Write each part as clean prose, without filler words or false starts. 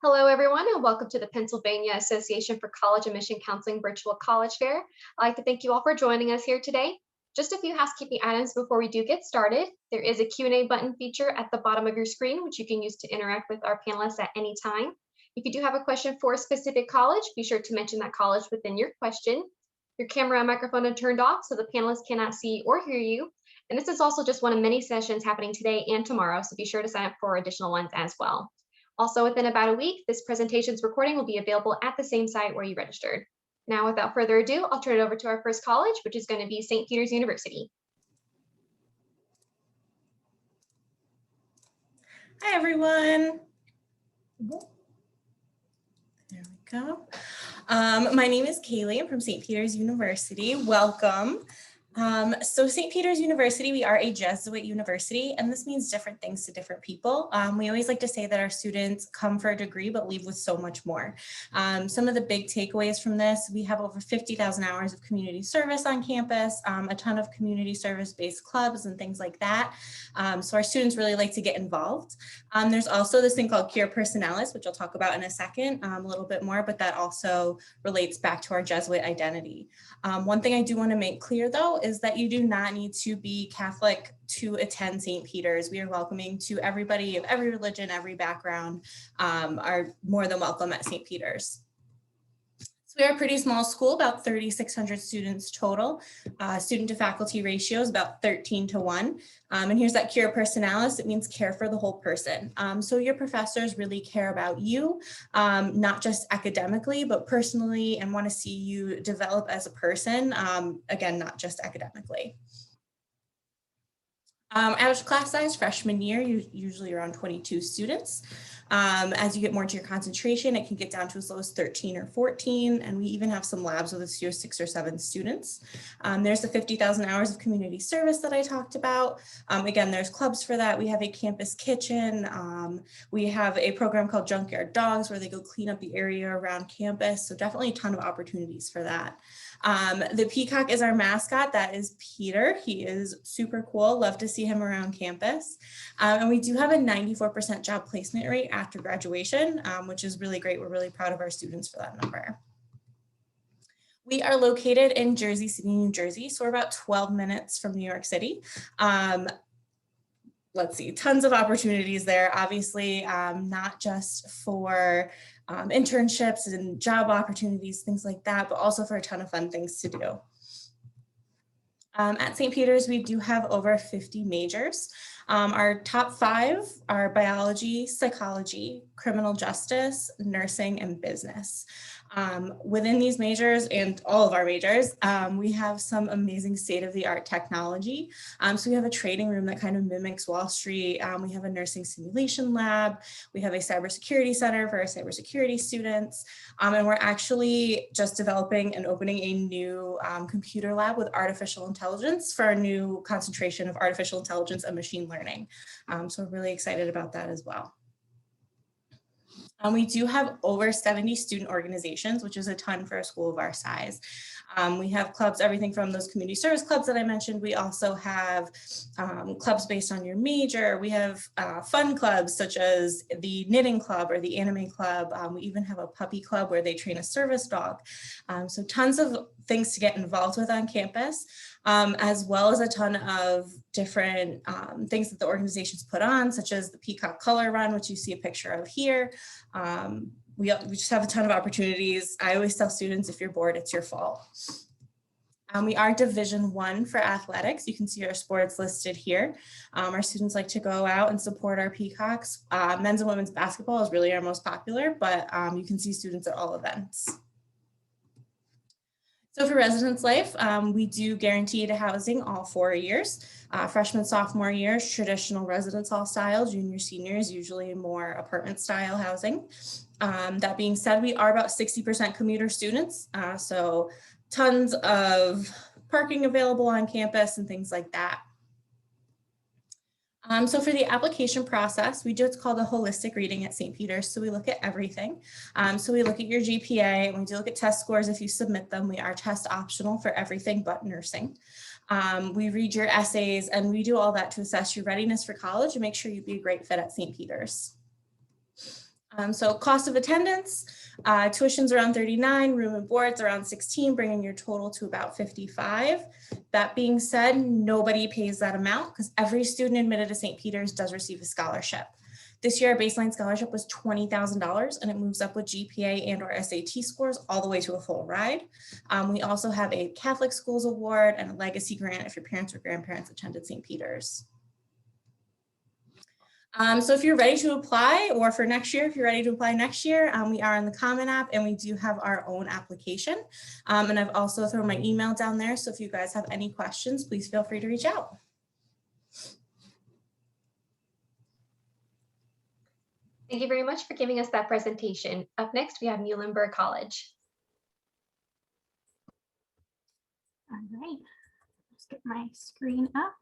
Hello, everyone, and welcome to the Pennsylvania Association for College Admission Counseling Virtual College Fair. I'd like to thank you all for joining us here today. Just a few housekeeping items before we do get started. There is a Q&A button feature at the bottom of your screen, which you can use to interact with our panelists at any time. If you do have a question for a specific college, be sure to mention that college within your question. Your camera and microphone are turned off so the panelists cannot see or hear you. And this is also just one of many sessions happening today and tomorrow, so be sure to sign up for additional ones as well. Also, within about a week, this presentation's recording will be available at the same site where you registered. Now, without further ado, I'll turn it over to our first college, which is going to be St. Peter's University. Hi, everyone. There we go. My name is Kaylee. I'm from St. Peter's University. Welcome. So St. Peter's University, we are a Jesuit university, and this means different things to different people. We always like to say that our students come for a degree, but leave with so much more. Some of the big takeaways from this, we have over 50,000 hours of community service on campus, a ton of community service-based clubs and things like that. So our students really like to get involved. There's also this thing called Cura Personalis, which I'll talk about in a second, a little bit more, but that also relates back to our Jesuit identity. One thing I do want to make clear, though, is that you do not need to be Catholic to attend St. Peter's. We are welcoming to everybody of every religion, every background, are more than welcome at St. Peter's. So we are a pretty small school, about 3,600 students total. Student to faculty ratio is about 13:1. And here's that Cura Personalis. It means care for the whole person. So your professors really care about you, not just academically, but personally, and want to see you develop as a person. Again, not just academically. Average class size freshman year, usually around 22 students. As you get more into your concentration, it can get down to as low as 13 or 14, and we even have some labs with as few as 6 or 7 students. There's the 50,000 hours of community service that I talked about. Again, there's clubs for that. We have a campus kitchen. We have a program called Junkyard Dogs where they go clean up the area around campus, so definitely a ton of opportunities for that. The PACAC is our mascot. That is Peter. He is super cool. Love to see him around campus. And we do have a 94% job placement rate after graduation, which is really great. We're really proud of our students for that number. We are located in Jersey City, New Jersey, so we're about 12 minutes from New York City. Let's see, tons of opportunities there, obviously, not just for internships and job opportunities, things like that, but also for a ton of fun things to do. At St. Peter's, we do have over 50 majors. Our top 5 are biology, psychology, criminal justice, nursing, and business. Within these majors and all of our majors, we have some amazing state-of-the-art technology. So we have a trading room that kind of mimics Wall Street. We have a nursing simulation lab. We have a cybersecurity center for our cybersecurity students. And we're actually just developing and opening a new computer lab with artificial intelligence for our new concentration of artificial intelligence and machine learning. So we're really excited about that as well. We do have over 70 student organizations, which is a ton for a school of our size. We have clubs, everything from those community service clubs that I mentioned. We also have clubs based on your major. We have fun clubs such as the knitting club or the anime club. We even have a puppy club where they train a service dog. So tons of things to get involved with on campus, as well as a ton of different things that the organizations put on, such as the Peacock Color Run, which you see a picture of here. We just have a ton of opportunities. I always tell students, if you're bored, it's your fault. We are Division I for athletics. You can see our sports listed here. Our students like to go out and support our Peacocks. Men's and women's basketball is really our most popular, but you can see students at all events. So for residence life, we do guaranteed housing all 4 years. Freshman, sophomore years, traditional residence hall style. Junior, seniors, usually more apartment style housing. That being said, we are about 60% commuter students. So tons of parking available on campus and things like that. So for the application process, we do what's called a holistic reading at St. Peter's. So we look at everything. So we look at your GPA and we do look at test scores if you submit them. We are test optional for everything but nursing. We read your essays and we do all that to assess your readiness for college and make sure you'd be a great fit at St. Peter's. So cost of attendance, tuition's around 39, room and board's around 16, bringing your total to about 55. That being said, nobody pays that amount because every student admitted to St. Peter's does receive a scholarship. This year, our baseline scholarship was $20,000 and it moves up with GPA and or SAT scores all the way to a full ride. We also have a Catholic Schools Award and a legacy grant if your parents or grandparents attended St. Peter's. So if you're ready to apply, or for next year, if you're ready to apply next year, we are in the Common App and we do have our own application. And I've also thrown my email down there. So if you guys have any questions, please feel free to reach out. Thank you very much for giving us that presentation. Up next, we have Muhlenberg College. All right, let's get my screen up.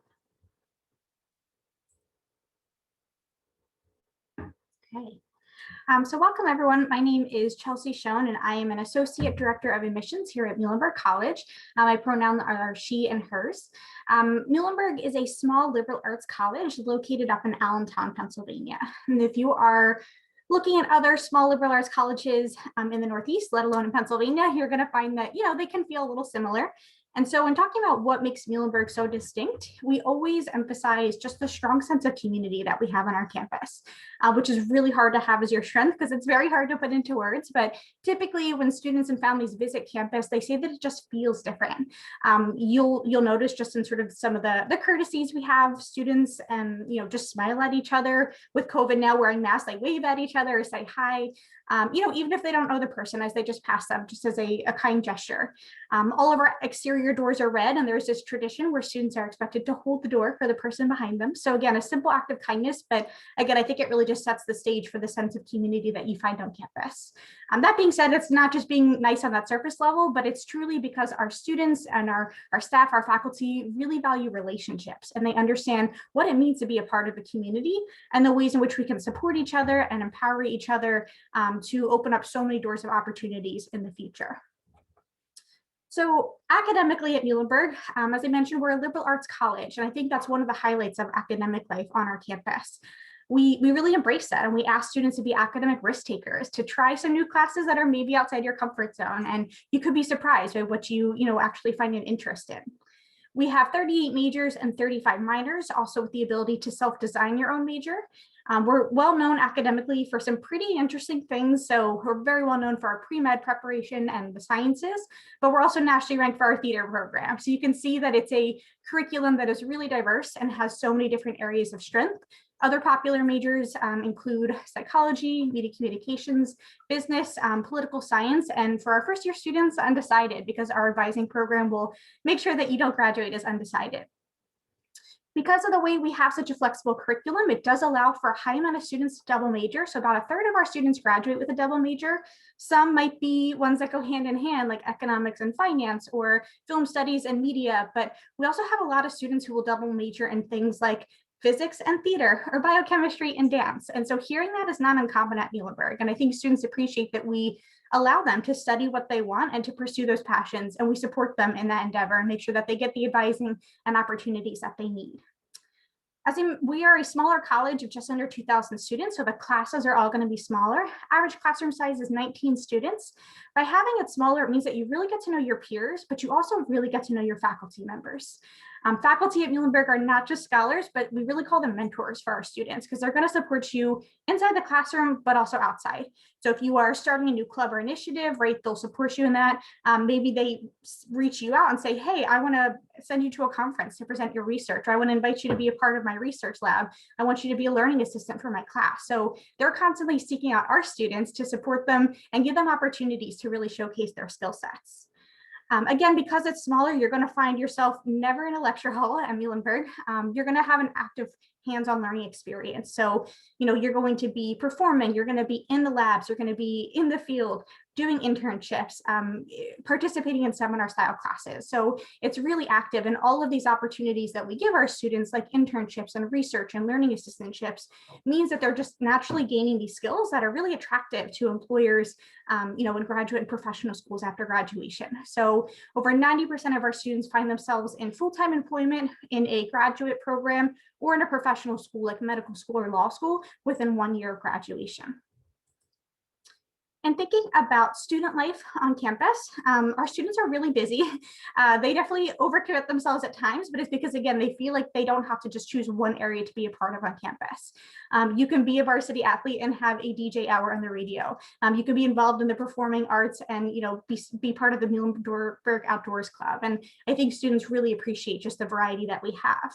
Okay, so welcome everyone. My name is Chelsea Schoen and I am an Associate Director of Admissions here at Muhlenberg College. My pronouns are she and hers. Muhlenberg is a small liberal arts college located up in Allentown, Pennsylvania. And if you are looking at other small liberal arts colleges in the Northeast, let alone in Pennsylvania, you're going to find that, they can feel a little similar. And so when talking about what makes Muhlenberg so distinct, we always emphasize just the strong sense of community that we have on our campus, which is really hard to have as your strength because it's very hard to put into words. But typically when students and families visit campus, they say that it just feels different. You'll notice just in sort of some of the courtesies we have, students and just smile at each other. With COVID now wearing masks, they wave at each other or say hi. Even if they don't know the person as they just pass them, just as a kind gesture. All of our exterior doors are red, and there's this tradition where students are expected to hold the door for the person behind them. So again, a simple act of kindness, but again, I think it really just sets the stage for the sense of community that you find on campus. That being said, it's not just being nice on that surface level, but it's truly because our students and our staff, our faculty really value relationships, and they understand what it means to be a part of the community and the ways in which we can support each other and empower each other to open up so many doors of opportunities in the future. So academically at Muhlenberg, as I mentioned, we're a liberal arts college, and I think that's one of the highlights of academic life on our campus. We really embrace that, and we ask students to be academic risk takers, to try some new classes that are maybe outside your comfort zone, and you could be surprised by what you actually find an interest in. We have 38 majors and 35 minors, also with the ability to self-design your own major. We're well known academically for some pretty interesting things. So we're very well known for our pre-med preparation and the sciences, but we're also nationally ranked for our theater program. So you can see that it's a curriculum that is really diverse and has so many different areas of strength. Other popular majors include psychology, media communications, business, political science, and for our first year students, undecided, because our advising program will make sure that you don't graduate as undecided. Because of the way we have such a flexible curriculum, it does allow for a high amount of students to double major. So about a third of our students graduate with a double major. Some might be ones that go hand in hand, like economics and finance or film studies and media. But we also have a lot of students who will double major in things like physics and theater or biochemistry and dance. And so hearing that is not uncommon at Muhlenberg. And I think students appreciate that we allow them to study what they want and to pursue those passions. And we support them in that endeavor and make sure that they get the advising and opportunities that they need. We are a smaller college of just under 2,000 students, so the classes are all going to be smaller. Average classroom size is 19 students. By having it smaller, it means that you really get to know your peers, but you also really get to know your faculty members. Faculty at Muhlenberg are not just scholars, but we really call them mentors for our students because they're going to support you inside the classroom, but also outside. So if you are starting a new club or initiative, right, they'll support you in that. Maybe they reach you out and say, hey, I want to send you to a conference to present your research, or I want to invite you to be a part of my research lab. I want you to be a learning assistant for my class. So they're constantly seeking out our students to support them and give them opportunities to really showcase their skill sets. Again, because it's smaller, you're going to find yourself never in a lecture hall at Muhlenberg. You're going to have an active hands-on learning experience. So, you're going to be performing, you're going to be in the labs, you're going to be in the field, doing internships, participating in seminar style classes. So it's really active, and all of these opportunities that we give our students, like internships and research and learning assistantships, means that they're just naturally gaining these skills that are really attractive to employers, in graduate and professional schools after graduation. So over 90% of our students find themselves in full-time employment in a graduate program or in a professional school like medical school or law school within 1 year of graduation. And thinking about student life on campus, our students are really busy. They definitely overcommit themselves at times, but it's because, again, they feel like they don't have to just choose one area to be a part of on campus. You can be a varsity athlete and have a DJ hour on the radio. You can be involved in the performing arts and, you know, be part of the Muhlenberg Outdoors Club. And I think students really appreciate just the variety that we have.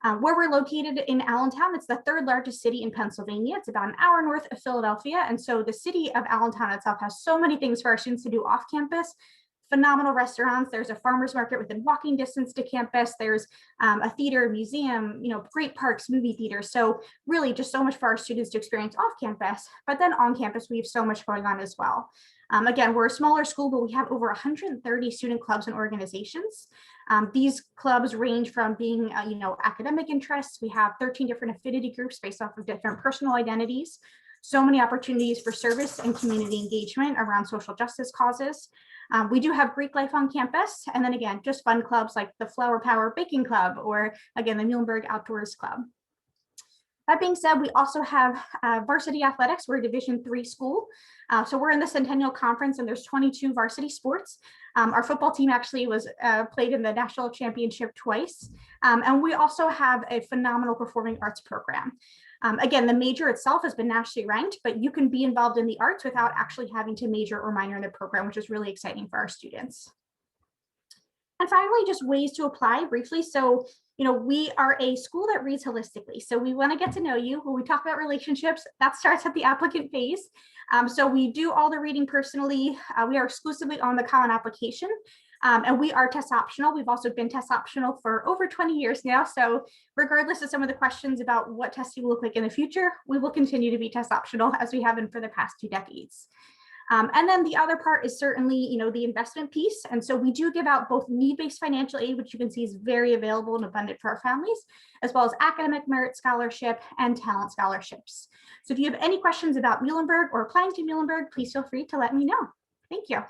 Where we're located in Allentown, it's the third largest city in Pennsylvania. It's about an hour north of Philadelphia. And so the city of Allentown itself has so many things for our students to do off campus. Phenomenal restaurants. There's a farmer's market within walking distance to campus. There's a theater, museum, you know, great parks, movie theaters. So really just so much for our students to experience off campus. But then on campus, we have so much going on as well. Again, we're a smaller school, but we have over 130 student clubs and organizations. These clubs range from being, you know, academic interests. We have 13 different affinity groups based off of different personal identities. So many opportunities for service and community engagement around social justice causes. We do have Greek life on campus. And then again, just fun clubs like the Flower Power Baking Club, or again, the Muhlenberg Outdoors Club. That being said, we also have varsity athletics. We're a Division III school. So we're in the Centennial Conference and there's 22 varsity sports. Our football team actually was played in the national championship twice. And we also have a phenomenal performing arts program. Again, the major itself has been nationally ranked, but you can be involved in the arts without actually having to major or minor in the program, which is really exciting for our students. And finally, just ways to apply briefly. So, you know, we are a school that reads holistically. So we want to get to know you. When we talk about relationships, that starts at the applicant phase. So we do all the reading personally. We are exclusively on the Common Application. And we are test optional. We've also been test optional for over 20 years now. So regardless of some of the questions about what testing will look like in the future, we will continue to be test optional as we have been for the past 2 decades. And then the other part is certainly, you know, the investment piece. And so we do give out both need-based financial aid, which you can see is very available and abundant for our families, as well as academic merit scholarship and talent scholarships. So if you have any questions about Muhlenberg or applying to Muhlenberg, please feel free to let me know. Thank you.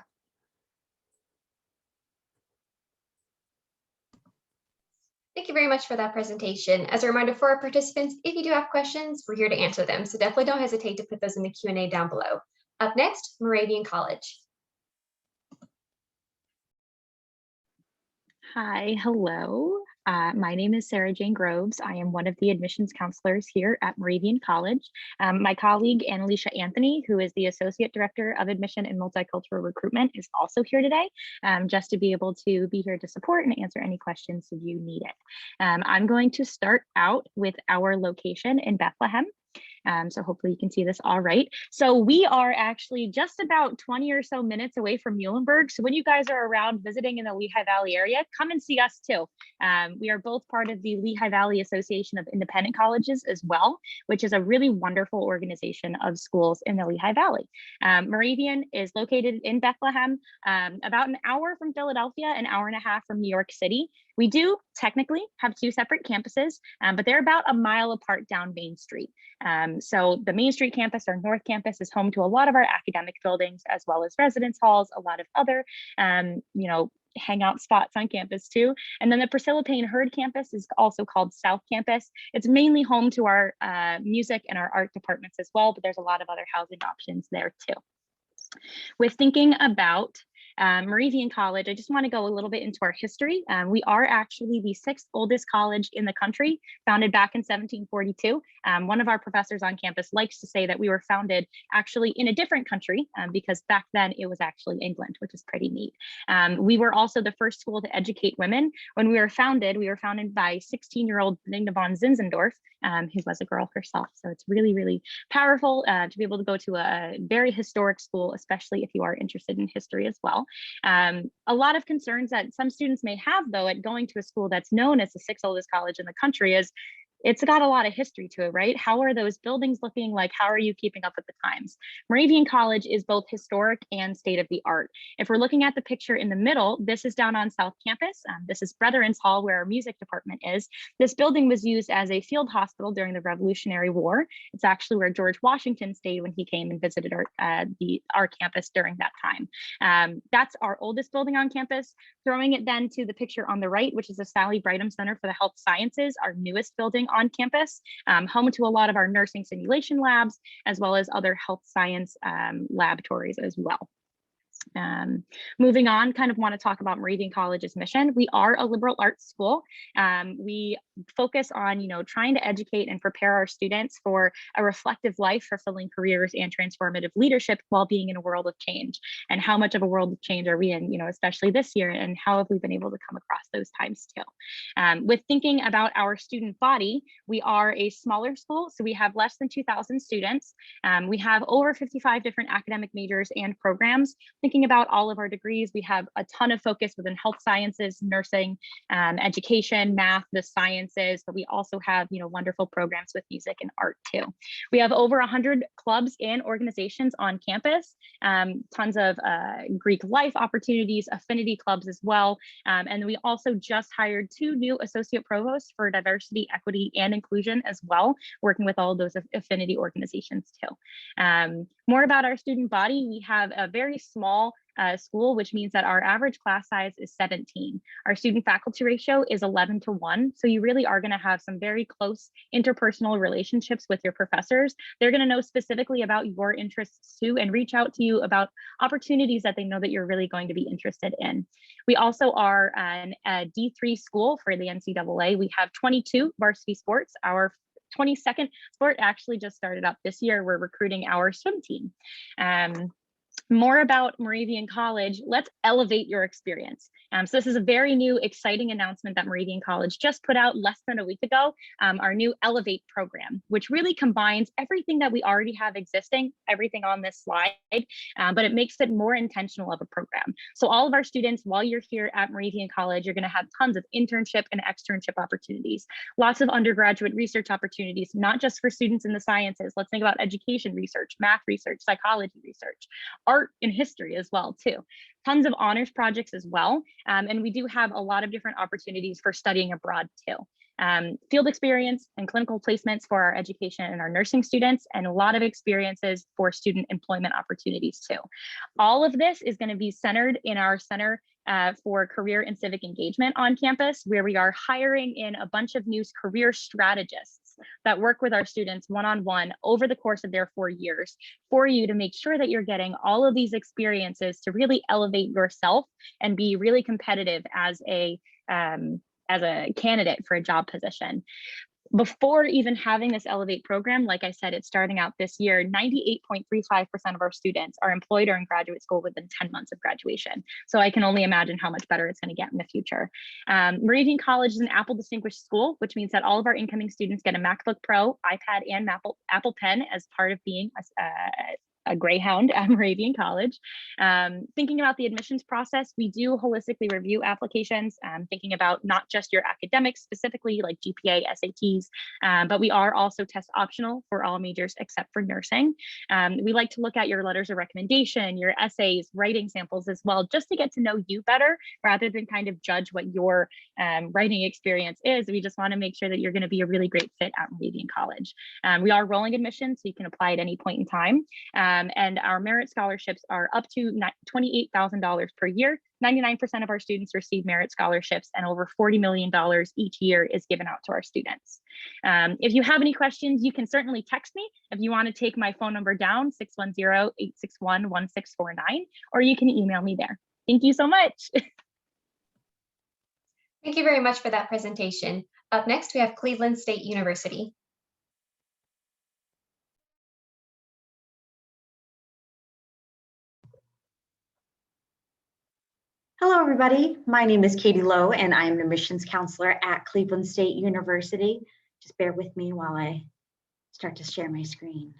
Thank you very much for that presentation. As a reminder for our participants, if you do have questions, we're here to answer them. So definitely don't hesitate to put those in the Q&A down below. Up next, Moravian College. Hi, hello. My name is Sarah Jane Groves. I am one of the admissions counselors here at Moravian College. My colleague, Annalisa Anthony, who is the Associate Director of Admission and Multicultural Recruitment, is also here today, just to be able to be here to support and answer any questions if you need it. I'm going to start out with our location in Bethlehem. So hopefully you can see this all right. So we are actually just about 20 or so minutes away from Muhlenberg. So when you guys are around visiting in the Lehigh Valley area, come and see us too. We are both part of the Lehigh Valley Association of Independent Colleges as well, which is a really wonderful organization of schools in the Lehigh Valley. Moravian is located in Bethlehem, about an hour from Philadelphia, an hour and a half from New York City. We do technically have 2 separate campuses, but they're about a mile apart down Main Street. So the Main Street campus, our North Campus, is home to a lot of our academic buildings, as well as residence halls, a lot of other, you know, hangout spots on campus too. And then the Priscilla Payne Hurd campus is also called South Campus. It's mainly home to our music and our art departments as well, but there's a lot of other housing options there too. With thinking about Moravian College, I just want to go a little bit into our history. We are actually the 6th oldest college in the country, founded back in 1742. One of our professors on campus likes to say that we were founded actually in a different country because back then it was actually England, which is pretty neat. We were also the first school to educate women. When we were founded by 16-year-old Benigna von Zinzendorf, who was a girl herself. So it's really, really powerful to be able to go to a very historic school, especially if you are interested in history as well. A lot of concerns that some students may have, though, at going to a school that's known as the 6th oldest college in the country is it's got a lot of history to it, right? How are those buildings looking like? How are you keeping up with the times? Moravian College is both historic and state of the art. If we're looking at the picture in the middle, this is down on South Campus. This is Brethren's Hall, where our music department is. This building was used as a field hospital during the Revolutionary War. It's actually where George Washington stayed when he came and visited our campus during that time. That's our oldest building on campus. Throwing it then to the picture on the right, which is the Sally Brigham Center for the Health Sciences, our newest building on campus, home to a lot of our nursing simulation labs, as well as other health science laboratories as well. Moving on, kind of want to talk about Moravian College's mission. We are a liberal arts school. We focus on, trying to educate and prepare our students for a reflective life, fulfilling careers, and transformative leadership while being in a world of change. And how much of a world of change are we in, especially this year, and how have we been able to come across those times too? With thinking about our student body, we are a smaller school, so we have less than 2,000 students. We have over 55 different academic majors and programs. Thinking about all of our degrees, we have a ton of focus within health sciences, nursing, education, math, the sciences, but we also have, wonderful programs with music and art too. We have over 100 clubs and organizations on campus, tons of Greek life opportunities, affinity clubs as well. And we also just hired 2 new associate provosts for diversity, equity, and inclusion as well, working with all of those affinity organizations too. More about our student body, we have a very small school, which means that our average class size is 17. Our student faculty ratio is 11:1. So you really are going to have some very close interpersonal relationships with your professors. They're going to know specifically about your interests too, and reach out to you about opportunities that they know that you're really going to be interested in. We also are a D3 school for the NCAA. We have 22 varsity sports. Our 22nd sport actually just started up this year. We're recruiting our swim team. More about Moravian College, let's elevate your experience. So this is a very new, exciting announcement that Moravian College just put out less than a week ago, our new Elevate program, which really combines everything that we already have existing, everything on this slide, but it makes it more intentional of a program. So all of our students, while you're here at Moravian College, you're going to have tons of internship and externship opportunities, lots of undergraduate research opportunities, not just for students in the sciences. Let's think about education research, math research, psychology research, art and history as well too. Tons of honors projects as well. And we do have a lot of different opportunities for studying abroad too. Field experience and clinical placements for our education and our nursing students, and a lot of experiences for student employment opportunities too. All of this is going to be centered in our Center for Career and Civic Engagement on campus, where we are hiring in a bunch of new career strategists that work with our students one-on-one over the course of their 4 years for you to make sure that you're getting all of these experiences to really elevate yourself and be really competitive as a candidate for a job position. Before even having this Elevate program, like I said, it's starting out this year, 98.35% of our students are employed or in graduate school within 10 months of graduation. So I can only imagine how much better it's going to get in the future. Moravian College is an Apple distinguished school, which means that all of our incoming students get a MacBook Pro, iPad, and Apple Pen as part of being a Greyhound at Moravian College. Thinking about the admissions process, we do holistically review applications, thinking about not just your academics specifically like GPA, SATs, but we are also test optional for all majors except for nursing. We like to look at your letters of recommendation, your essays, writing samples as well, just to get to know you better rather than kind of judge what your writing experience is. We just want to make sure that you're going to be a really great fit at Moravian College. We are rolling admissions, so you can apply at any point in time. And our merit scholarships are up to $28,000 per year. 99% of our students receive merit scholarships, and over $40 million each year is given out to our students. If you have any questions, you can certainly text me if you want to take my phone number down, 610-861-1649, or you can email me there. Thank you so much. Thank you very much for that presentation. Up next, we have Cleveland State University. Hello, everybody. My name is Katie Lowe, and I'm an admissions counselor at Cleveland State University. Just bear with me while I start to share my screen.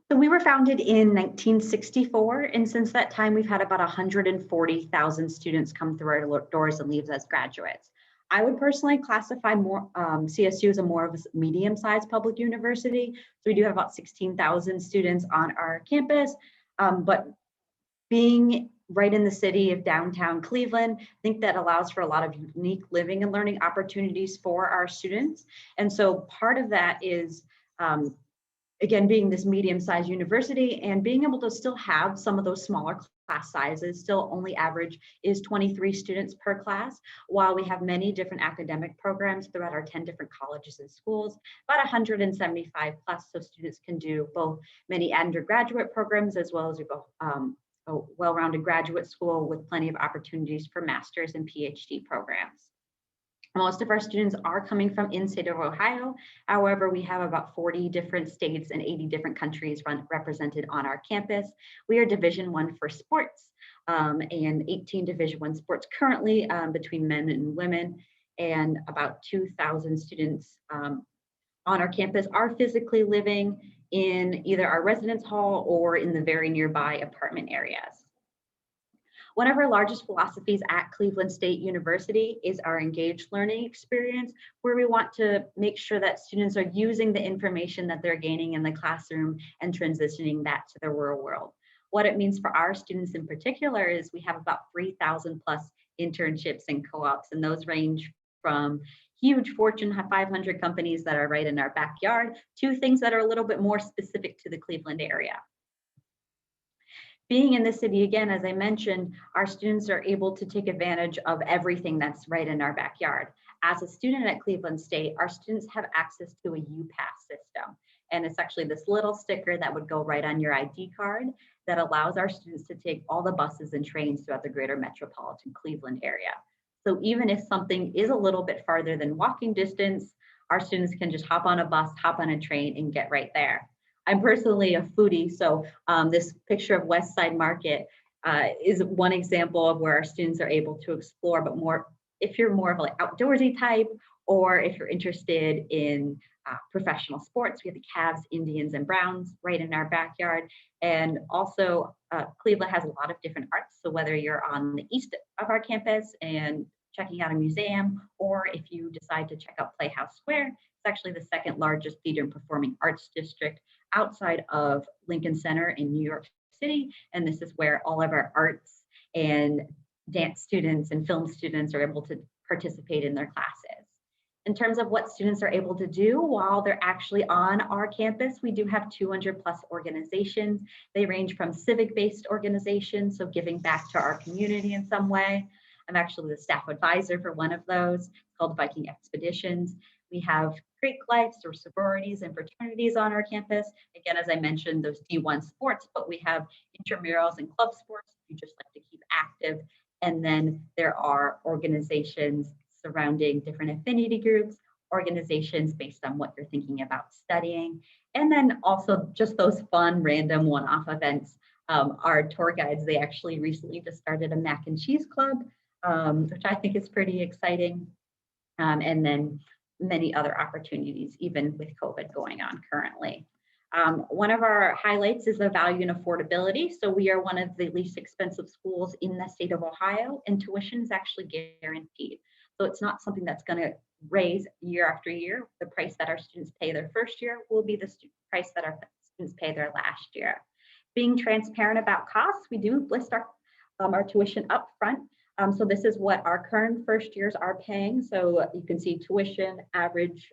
So we were founded in 1964, and since that time, we've had about 140,000 students come through our doors and leave as graduates. I would personally classify CSU as a more of a medium-sized public university. So we do have about 16,000 students on our campus, but being right in the city of downtown Cleveland, I think that allows for a lot of unique living and learning opportunities for our students. And so part of that is again, being this medium-sized university and being able to still have some of those smaller class sizes, still only average is 23 students per class, while we have many different academic programs throughout our 10 different colleges and schools, about 175 plus, so students can do both many undergraduate programs as well as a well-rounded graduate school with plenty of opportunities for master's and PhD programs. Most of our students are coming from in-state of Ohio. However, we have about 40 different states and 80 different countries represented on our campus. We are Division I for sports and 18 Division I sports currently between men and women, and about 2,000 students on our campus are physically living in either our residence hall or in the very nearby apartment areas. One of our largest philosophies at Cleveland State University is our engaged learning experience, where we want to make sure that students are using the information that they're gaining in the classroom and transitioning that to the real world. What it means for our students in particular is we have about 3,000 plus internships and co-ops, and those range from huge Fortune 500 companies that are right in our backyard to things that are a little bit more specific to the Cleveland area. Being in the city, again, as I mentioned, our students are able to take advantage of everything that's right in our backyard. As a student at Cleveland State, our students have access to a UPass system. And it's actually this little sticker that would go right on your ID card that allows our students to take all the buses and trains throughout the greater metropolitan Cleveland area. So even if something is a little bit farther than walking distance, our students can just hop on a bus, hop on a train, and get right there. I'm personally a foodie, so this picture of West Side Market is one example of where our students are able to explore, but more if you're more of like outdoorsy type, or if you're interested in professional sports, we have the Cavs, Indians, and Browns right in our backyard. And also Cleveland has a lot of different arts. So whether you're on the east of our campus and checking out a museum, or if you decide to check out Playhouse Square, it's actually the second largest theater and performing arts district outside of Lincoln Center in New York City. And this is where all of our arts and dance students and film students are able to participate in their classes. In terms of what students are able to do while they're actually on our campus, we do have 200 plus organizations. They range from civic-based organizations, so giving back to our community in some way. I'm actually the staff advisor for one of those, called Viking Expeditions. We have Creek Lights or sororities and fraternities on our campus. Again, as I mentioned, those D1 sports, but we have intramurals and club sports if you just like to keep active. And then there are organizations surrounding different affinity groups, organizations based on what you're thinking about studying. And then also just those fun, random one-off events. Our tour guides, they actually recently just started a mac and cheese club, which I think is pretty exciting. And then many other opportunities, even with COVID going on currently. One of our highlights is the value and affordability. So we are one of the least expensive schools in the state of Ohio, and tuition is actually guaranteed. So it's not something that's going to raise year after year. The price that our students pay their first year will be the price that our students pay their last year. Being transparent about costs, we do list our tuition up front. So this is what our current first years are paying. So you can see tuition, average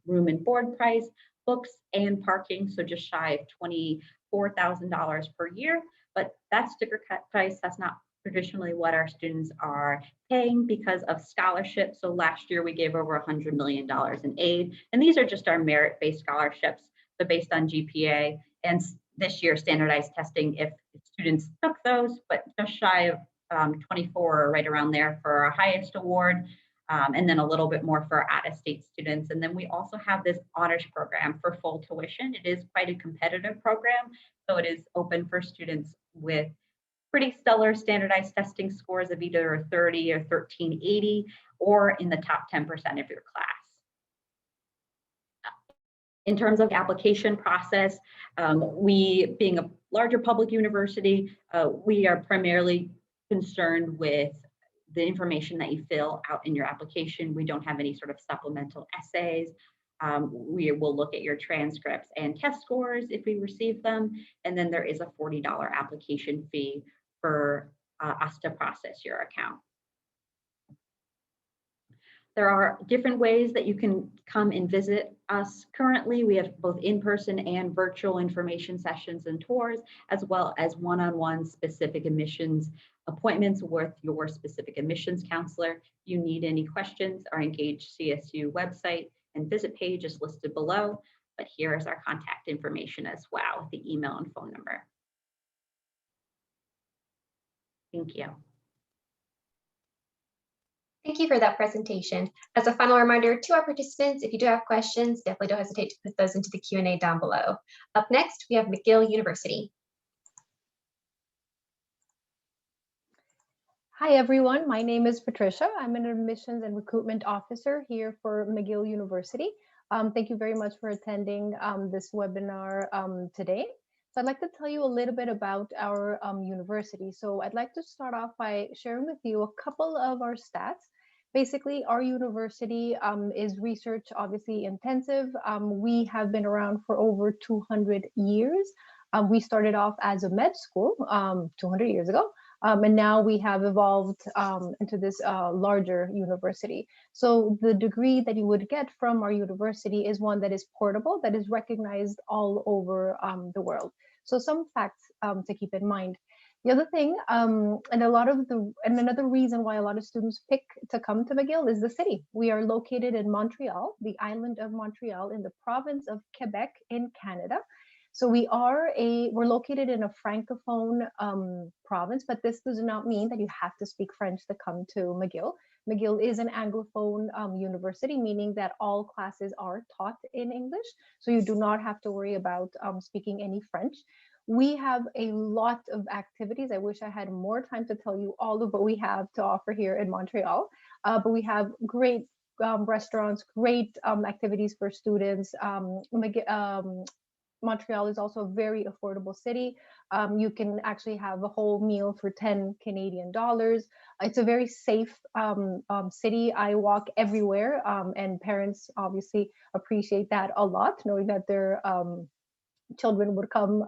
room and board price, books and parking. So just shy of $24,000 per year, but that sticker cut price, that's not traditionally what our students are paying because of scholarships. So last year we gave over $100 million in aid, and these are just our merit-based scholarships. So based on GPA, and this year standardized testing if students took those, but just shy of 24 or right around there for our highest award, and then a little bit more for our out-of-state students. And then we also have this honors program for full tuition. It is quite a competitive program, so it is open for students with pretty stellar standardized testing scores of either a 30 or 1380 or in the top 10% of your class. In terms of application process, we, being a larger public university, we are primarily concerned with the information that you fill out in your application. We don't have any sort of supplemental essays. We will look at your transcripts and test scores if we receive them. And then there is a $40 application fee for us to process your account. There are different ways that you can come and visit us. Currently, we have both in-person and virtual information sessions and tours, as well as one-on-one specific admissions appointments with your specific admissions counselor. If you need any questions, our Engage CSU website and visit page is listed below, but here is our contact information as well, the email and phone number. Thank you. Thank you for that presentation. As a final reminder to our participants, if you do have questions, definitely don't hesitate to put those into the Q&A down below. Up next, we have McGill University. Hi, everyone. My name is Patricia. I'm an admissions and recruitment officer here for McGill University. Thank you very much for attending this webinar today. So I'd like to tell you a little bit about our university. So I'd like to start off by sharing with you a couple of our stats. Basically, our university is research obviously intensive. We have been around for over 200 years. We started off as a med school 200 years ago. And now we have evolved into this larger university. So the degree that you would get from our university is one that is portable, that is recognized all over the world. So some facts to keep in mind. The other thing, and another reason why a lot of students pick to come to McGill is the city. We are located in Montreal, the island of Montreal in the province of Quebec in Canada. So we're located in a francophone province, but this does not mean that you have to speak French to come to McGill. McGill is an anglophone university, meaning that all classes are taught in English. So you do not have to worry about speaking any French. We have a lot of activities. I wish I had more time to tell you all of what we have to offer here in Montreal, but we have great restaurants, great activities for students. Montreal is also a very affordable city. You can actually have a whole meal for 10 Canadian dollars. It's a very safe city. I walk everywhere, and parents obviously appreciate that a lot, knowing that their children would come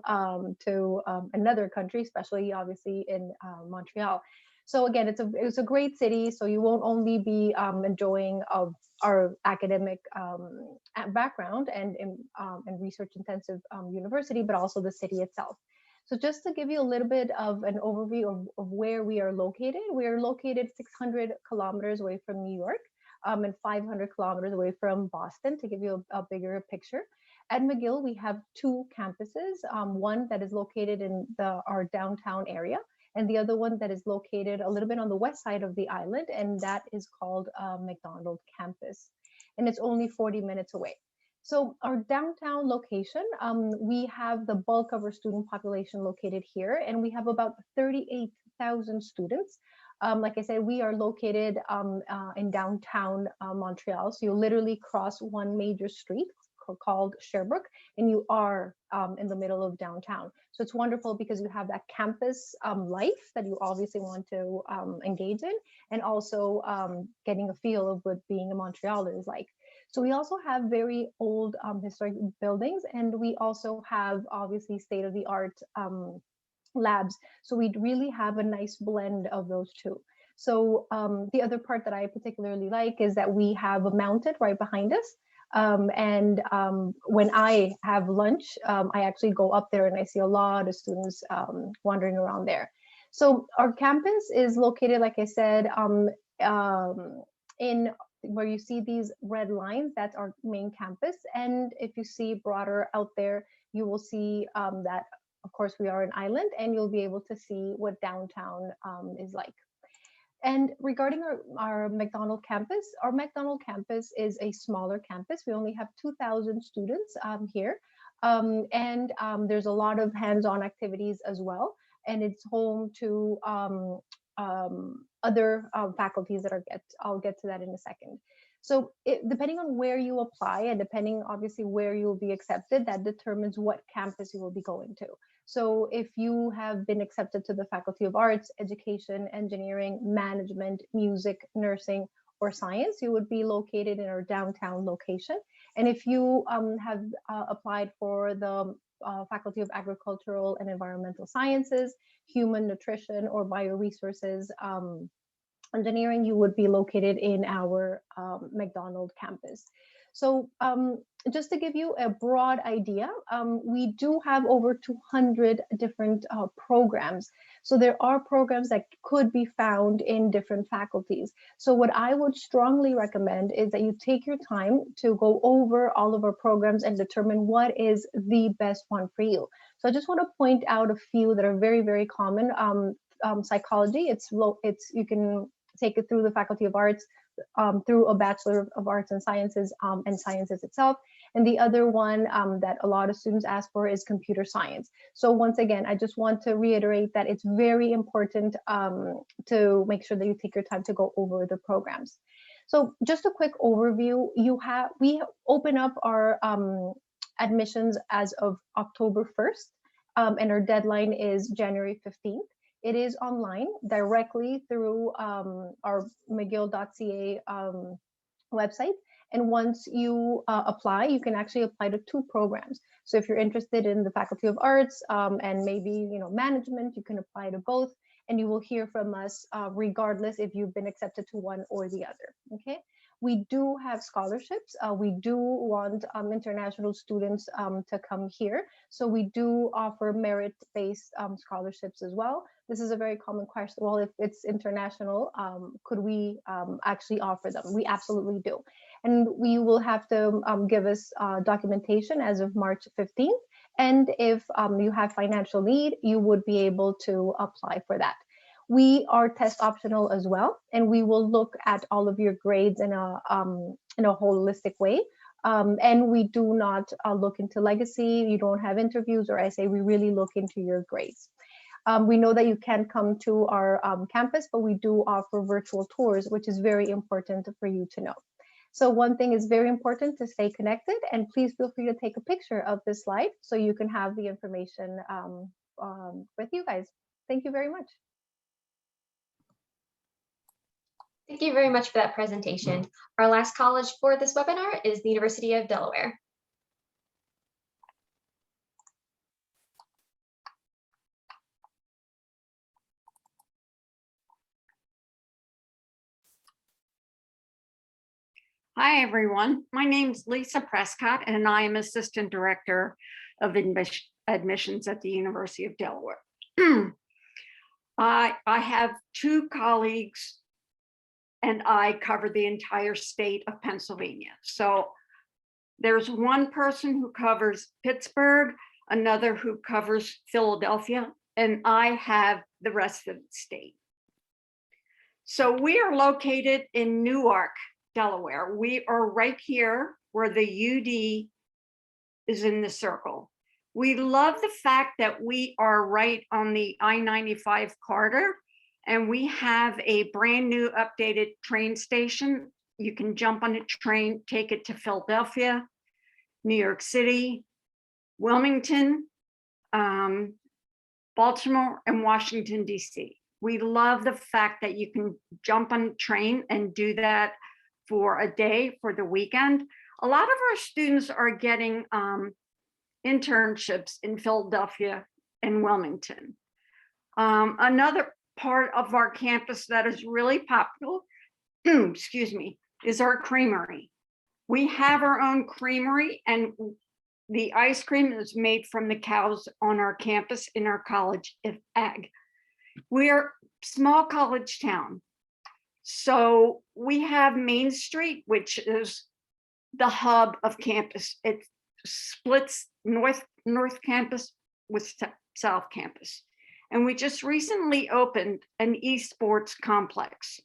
to another country, especially obviously in Montreal. So again, it's a great city. So you won't only be enjoying of our academic background and research intensive university, but also the city itself. So just to give you a little bit of an overview of where we are located 600 kilometers away from New York and 500 kilometers away from Boston, to give you a bigger picture. At McGill, we have two campuses, one that is located in our downtown area, and the other one that is located a little bit on the west side of the island, and that is called McDonald Campus, and it's only 40 minutes away. So our downtown location, we have the bulk of our student population located here, and we have about 38,000 students. Like I said, we are located in downtown Montreal, so you literally cross one major street called Sherbrooke, and you are in the middle of downtown. So it's wonderful because you have that campus life that you obviously want to engage in, and also getting a feel of what being a Montrealer is like. So we also have very old historic buildings, and we also have obviously state-of-the-art labs. So we really have a nice blend of those two. So the other part that I particularly like is that we have a mountain right behind us. When I have lunch, I actually go up there and I see a lot of students wandering around there. So our campus is located, like I said, in where you see these red lines, that's our main campus. And if you see broader out there, you will see that, of course, we are an island, and you'll be able to see what downtown is like. And regarding our McDonald campus, our McDonald campus is a smaller campus. We only have 2,000 students here. There's a lot of hands-on activities as well. And it's home to other faculties that I'll get to that in a second. So depending on where you apply, and depending obviously where you will be accepted, that determines what campus you will be going to. So if you have been accepted to the Faculty of Arts, Education, Engineering, Management, Music, Nursing, or Science, you would be located in our downtown location. And if you have applied for the Faculty of Agricultural and Environmental Sciences, Human Nutrition, or Bioresources engineering, you would be located in our McDonald campus. So just to give you a broad idea, we do have over 200 different programs. So there are programs that could be found in different faculties. So what I would strongly recommend is that you take your time to go over all of our programs and determine what is the best one for you. So I just want to point out a few that are very, very common. Psychology, you can take it through the Faculty of Arts, through a Bachelor of Arts and Sciences itself. And the other one that a lot of students ask for is computer science. So once again, I just want to reiterate that it's very important to make sure that you take your time to go over the programs. So just a quick overview, we open up our admissions as of October 1st, and our deadline is January 15th. It is online directly through our McGill.ca website. And once you apply, you can actually apply to 2 programs. So if you're interested in the Faculty of Arts and maybe management, you can apply to both, and you will hear from us regardless if you've been accepted to one or the other. Okay. We do have scholarships. We do want international students to come here. So we do offer merit-based scholarships as well. This is a very common question. Well, if it's international, could we actually offer them? We absolutely do. And we will have to give us documentation as of March 15th. And if you have financial need, you would be able to apply for that. We are test optional as well, and we will look at all of your grades in a holistic way. And we do not look into legacy. You don't have interviews or essay. We really look into your grades. We know that you can't come to our campus, but we do offer virtual tours, which is very important for you to know. So one thing is very important to stay connected, and please feel free to take a picture of this slide so you can have the information with you guys. Thank you very much. Thank you very much for that presentation. Our last college for this webinar is the University of Delaware. Hi, everyone. My name is Lisa Prescott, and I am Assistant Director of Admissions at the University of Delaware. I have 2 colleagues, and I cover the entire state of Pennsylvania. So there's one person who covers Pittsburgh, another who covers Philadelphia, and I have the rest of the state. So we are located in Newark, Delaware. We are right here where the UD is in the circle. We love the fact that we are right on the I-95 corridor, and we have a brand new updated train station. You can jump on a train, take it to Philadelphia, New York City, Wilmington, Baltimore, and Washington, D.C. We love the fact that you can jump on a train and do that for a day, for the weekend. A lot of our students are getting internships in Philadelphia and Wilmington. Another part of our campus that is really popular, excuse me, is our creamery. We have our own creamery, and the ice cream is made from the cows on our campus in our college of ag. We're small college town. So we have Main Street, which is the hub of campus. It splits North Campus with South Campus. And we just recently opened an esports complex.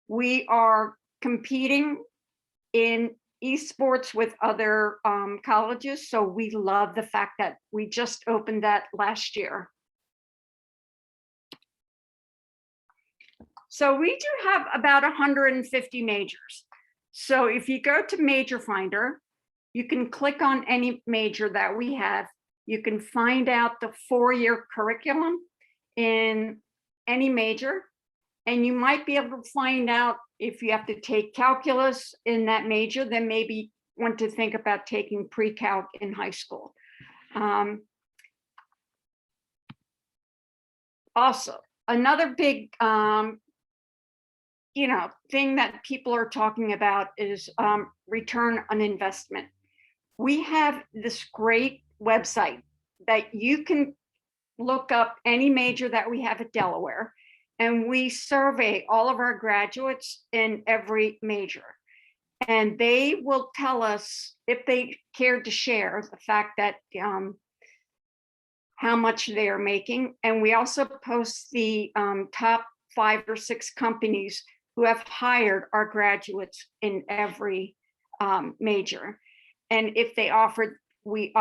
We are competing in esports with other colleges. So we love the fact that we just opened that last year. So we do have about 150 majors. So if you go to Major Finder, you can click on any major that we have. You can find out the 4-year curriculum in any major, and you might be able to find out if you have to take calculus in that major, then maybe want to think about taking pre-calc in high school. Also, another big thing that people are talking about is return on investment. We have this great website that you can look up any major that we have at Delaware, and we survey all of our graduates in every major. And they will tell us, if they care to share, the fact that how much they are making. And we also post the top 5 or 6 companies who have hired our graduates in every major. And if they offered, we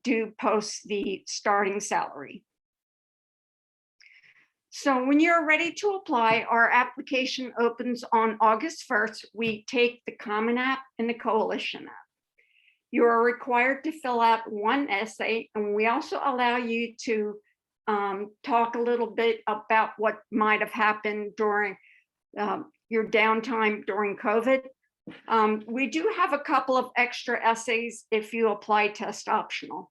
do post the starting salary. So when you're ready to apply, our application opens on August 1st. We take the Common App and the Coalition app. You are required to fill out one essay, and we also allow you to talk a little bit about what might have happened during your downtime during COVID. We do have a couple of extra essays if you apply test optional.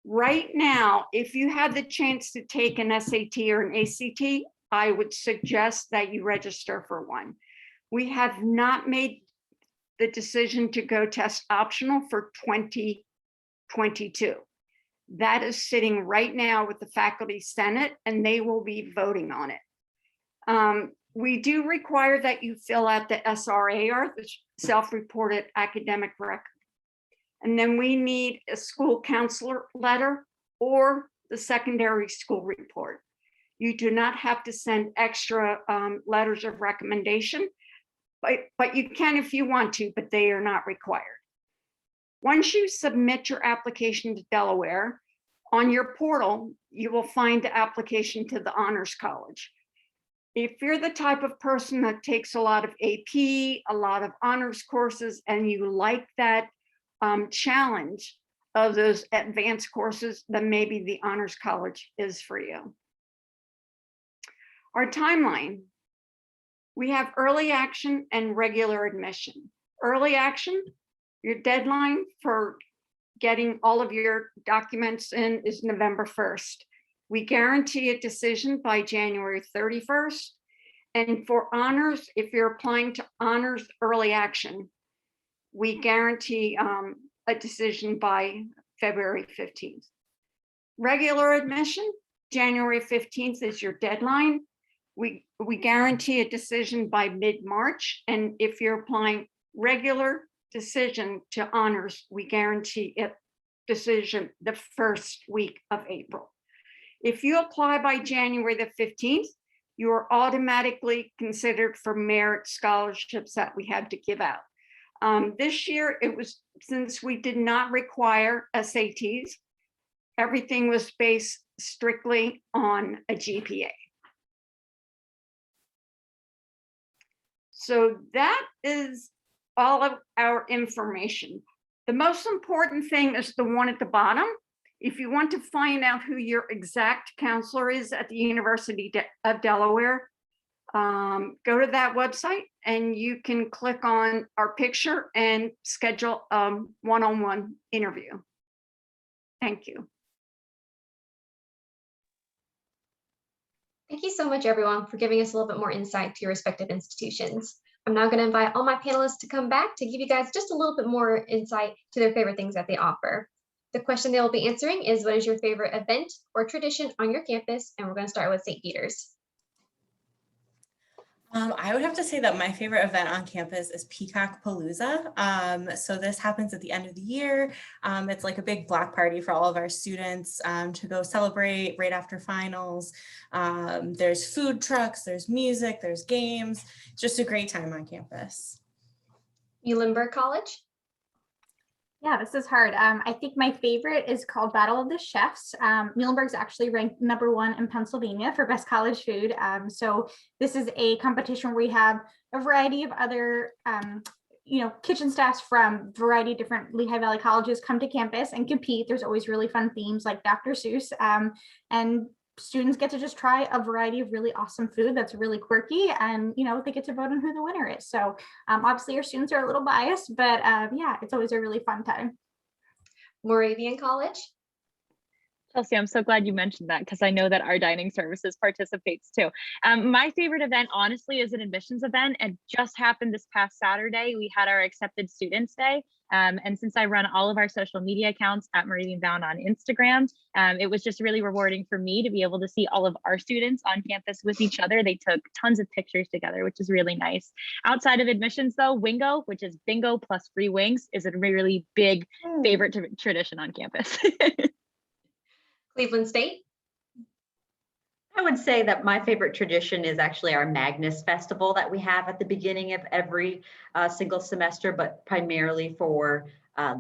Right now, if you have the chance to take an SAT or an ACT, I would suggest that you register for one. We have not made the decision to go test optional for 2022. That is sitting right now with the Faculty Senate, and they will be voting on it. We do require that you fill out the SRAR, the self-reported academic record. And then we need a school counselor letter or the secondary school report. You do not have to send extra letters of recommendation, but you can if you want to, but they are not required. Once you submit your application to Delaware, on your portal, you will find the application to the Honors College. If you're the type of person that takes a lot of AP, a lot of honors courses, and you like that challenge of those advanced courses, then maybe the Honors College is for you. Our timeline. We have early action and regular admission. Early action, your deadline for getting all of your documents in is November 1st. We guarantee a decision by January 31st. And for honors, if you're applying to honors early action, we guarantee a decision by February 15th. Regular admission, January 15th is your deadline. We guarantee a decision by mid-March. And if you're applying regular decision to honors, we guarantee a decision the first week of April. If you apply by January the 15th, you are automatically considered for merit scholarships that we had to give out. This year, it was, since we did not require SATs, everything was based strictly on a GPA. So that is all of our information. The most important thing is the one at the bottom. If you want to find out who your exact counselor is at the University of Delaware, go to that website and you can click on our picture and schedule a one-on-one interview. Thank you. Thank you so much, everyone, for giving us a little bit more insight to your respective institutions. I'm now going to invite all my panelists to come back to give you guys just a little bit more insight to their favorite things that they offer. The question they will be answering is, what is your favorite event or tradition on your campus? And we're going to start with St. Peter's. I would have to say that my favorite event on campus is PACAC Palooza. So this happens at the end of the year. It's like a big block party for all of our students to go celebrate right after finals. There's food trucks, there's music, there's games. Just a great time on campus. Muhlenberg College. Yeah, this is hard. I think my favorite is called Battle of the Chefs. Muhlenberg's actually ranked #1 in Pennsylvania for best college food. So this is a competition where we have a variety of other kitchen staffs from a variety of different Lehigh Valley colleges come to campus and compete. There's always really fun themes like Dr. Seuss, and students get to just try a variety of really awesome food that's really quirky, and they get to vote on who the winner is. So obviously our students are a little biased, but yeah, it's always a really fun time. Moravian College. Chelsea, I'm so glad you mentioned that because I know that our dining services participates too. My favorite event, honestly, is an admissions event. It just happened this past Saturday. We had our Accepted Students Day. And since I run all of our social media accounts at Moravian Bound on Instagram, it was just really rewarding for me to be able to see all of our students on campus with each other. They took tons of pictures together, which is really nice. Outside of admissions though, Wingo, which is bingo plus free wings, is a really big favorite tradition on campus. Cleveland State. I would say that my favorite tradition is actually our Magnus Festival that we have at the beginning of every single semester, but primarily for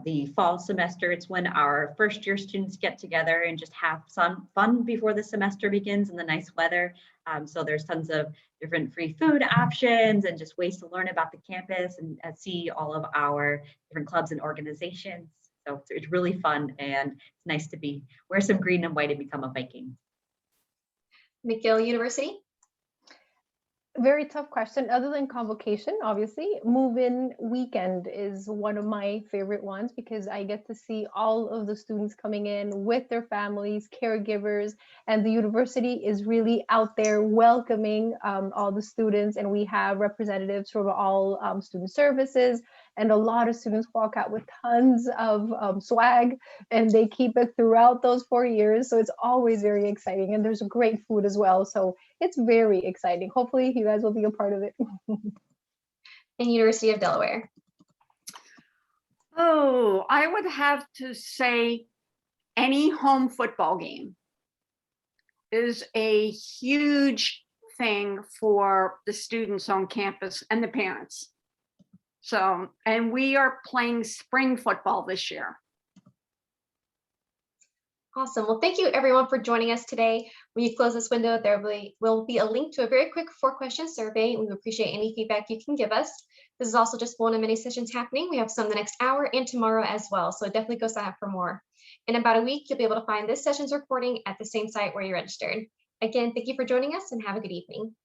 the fall semester. It's when our first year students get together and just have some fun before the semester begins in the nice weather. So there's tons of different free food options and just ways to learn about the campus and see all of our different clubs and organizations. So it's really fun and it's nice to wear some green and white and become a Viking. McGill University. Very tough question. Other than convocation, obviously, move-in weekend is one of my favorite ones because I get to see all of the students coming in with their families, caregivers, and the university is really out there welcoming all the students. And we have representatives from all student services, and a lot of students walk out with tons of swag, and they keep it throughout those 4 years. So it's always very exciting, and there's great food as well. So it's very exciting. Hopefully you guys will be a part of it. And University of Delaware. Oh, I would have to say any home football game is a huge thing for the students on campus and the parents. So, and we are playing spring football this year. Awesome. Well, thank you everyone for joining us today. When you close this window, there will be a link to a very quick 4-question survey. We appreciate any feedback you can give us. This is also just one of many sessions happening. We have some the next hour and tomorrow as well. So definitely go sign up for more. In about a week, you'll be able to find this session's recording at the same site where you registered. Again, thank you for joining us and have a good evening.